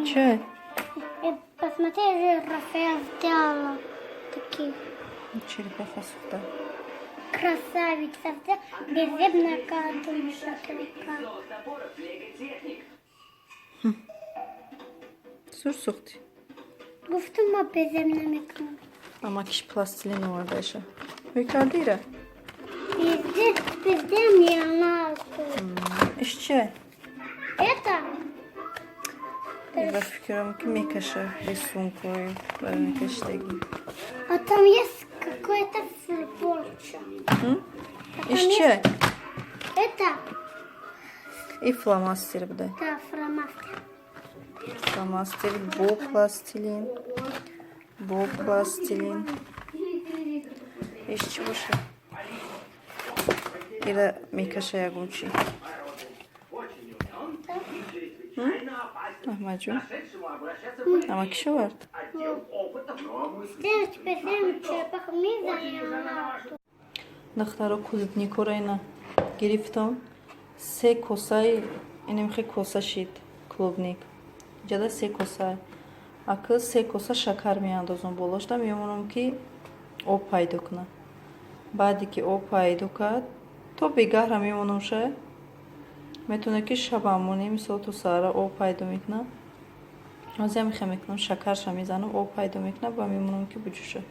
Че? Посмотри, Рафаэл сделала таких Черепаха сухта. красавица, беззубная катушка. Sur сухти. Guftum mu bezemle mekanı? Ama kişi plastilin orada yaşa. Yukarıdaydı. Bizde мирно. İşçi. Это Я fikrim ki мекаша рисунку хэштеги. а там есть какой-то футболчик. İşçi. Это И фломастер bir de. да, фломастер. Фломастер, бо пластилин. Бо пластилин. İşçi başı. İle mekaşa yagumçi. Ahmacığım. Ama kişi var. Сделать теперь черепаха миза. Нахтаро кузитни корайна. Гирифтам. Се косай. Инемхи коса шид. Клубник. Ҷада се косай. Акы се коса шакар меандозам болошда меёмонам ки об пайдо кунам. Баъде ки об пайдо кард, то бегаҳра мемонам шаyd. Метавонад ки шабамони мисол то сара об пайдо мекунам. Ҳозир мехе мекунам шакарша мезанам, об пайдо мекунам ва мемонам ки буҷӯша.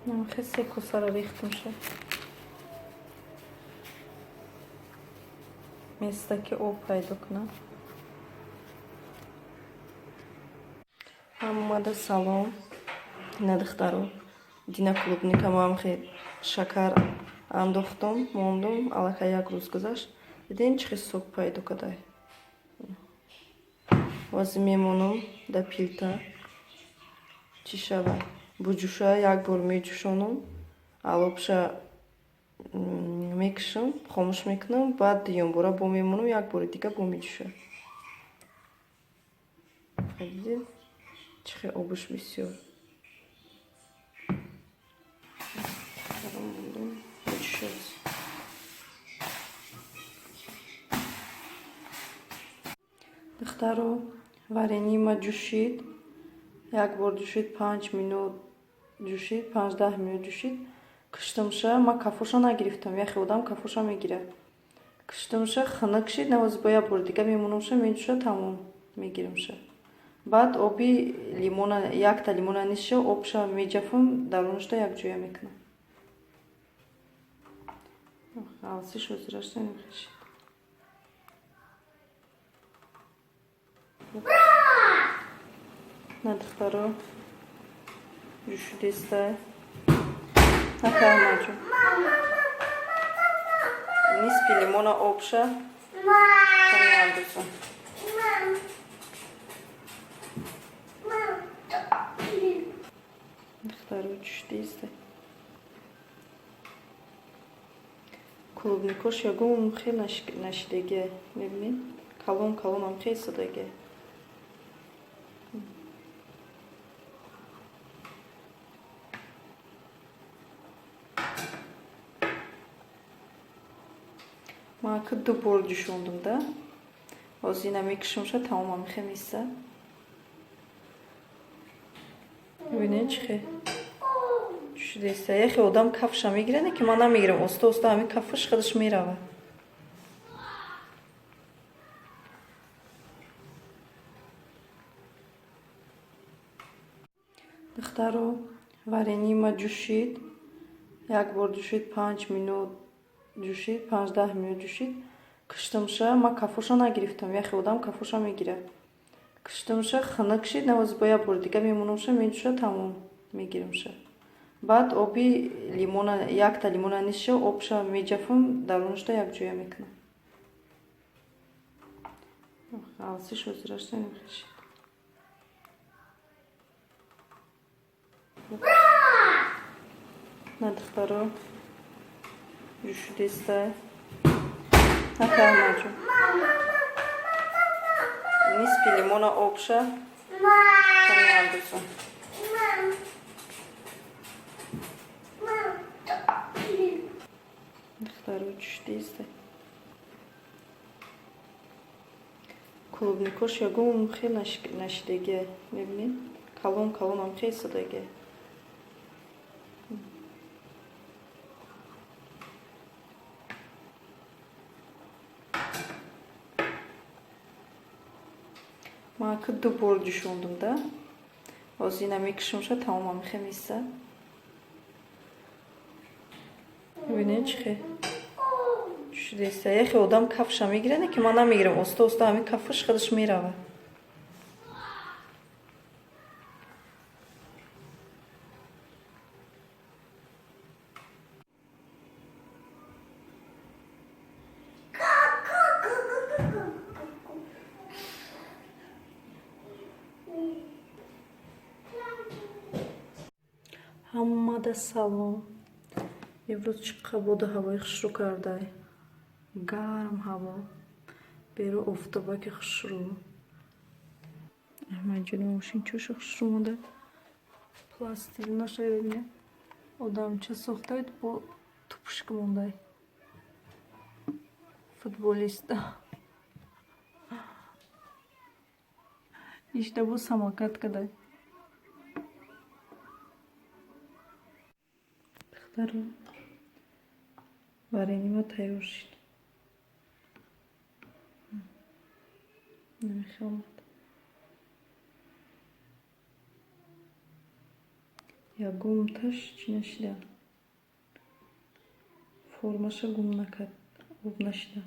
Намхе се косара рехтам шаyd. Местаки об пайдо кунам. Ҳаммада салом. Надахтаро. Дина клубника мамхе шакар андохтам, мондум, аллаха як рӯз гузашт. Дидин чӣ хисоб пайдо кадай. Вази мемонам да пилта. Чӣ шавад? Буҷӯша як бор меҷӯшонам. Алобша мекушам, хомӯш мекунам, баъд дуюм бора бо мемонам, як бори дига бо меҷӯша. Дидин чӣ обуш бисёр. Духтаро варенима ҷӯшид. Як бор ҷӯшид 5 минут ҷӯшид, 5-10 минут ҷӯшид. Киштамша, ма кафоша нагирифтам, яхе одам кафоша мегирад. Киштамша ханак шид, навози бо як бор дига мемонамша, меҷӯша, тамом мегирамша. Баъд оби лимона, якта лимона нисша обша меҷафам, дарунашда якҷоя мекунам. Алсиш озирашда мехешид. На духтаро ҷӯшидеста. Накармаҷу. Нисфи лимона обша каме андозам. Духтаро ҷӯшидеста. Клубникош ягон хеле нашидагия. Мебинед? Калон ам хеле садагия. Ма акы ду бор ҷӯшондам да. Ҳозир ина мекушамша, тамома мехе миса. Бибинед чӣ хе? Ҷӯшидеста. Яхе одам кафша мегирад, ки ман намегирам. Оста ҳамин кафаш худаш меравад. Духтаро варенима ҷӯшид. Як бор ҷӯшид 5 минут ҷӯшид, 5-10 минут ҷӯшид. Киштамша, ма кафоша нагирифтам, яхе одам кафоша мегирад. Киштамша ханак шид, навози бо як бор дига мемонамша, меҷӯша, тамом мегирамша. Баъд оби лимона, якта лимона нисша обша меҷафам, дарунашда якҷоя мекунам. Алсиш озирашда мехешид. На духтаро ҷӯшидеста. Накармаҷу. Нисфи лимона обша каме андозам. Короче, дейсте. Клубникош ягум хеле нашидеге. Мебинин? Калон ам хеле садеге. Ма ду бор düşündüm da. O zinamik kışımşa tamam xemisse. Bine çıkı. Düşdeyse yaxi odam kafşa migirene ki mana migirim. Osta ami kafış xadış mirava. Hammada salon. Evroz çıqqa boda havayı xuşru karday. Garm hava. Beri oftoba ki xuşru. Ahmet canım uşin çoşu xuşru moda. Plastilin aşağı evine. Odamça soxtaydı bu tupuşkum onday. Futbolista. İşte bu samakat kadar. Tıklarım. Варенье тайвшин. Нахамат. Я гум таш чинашда. Формаша гум накат. Обнашда.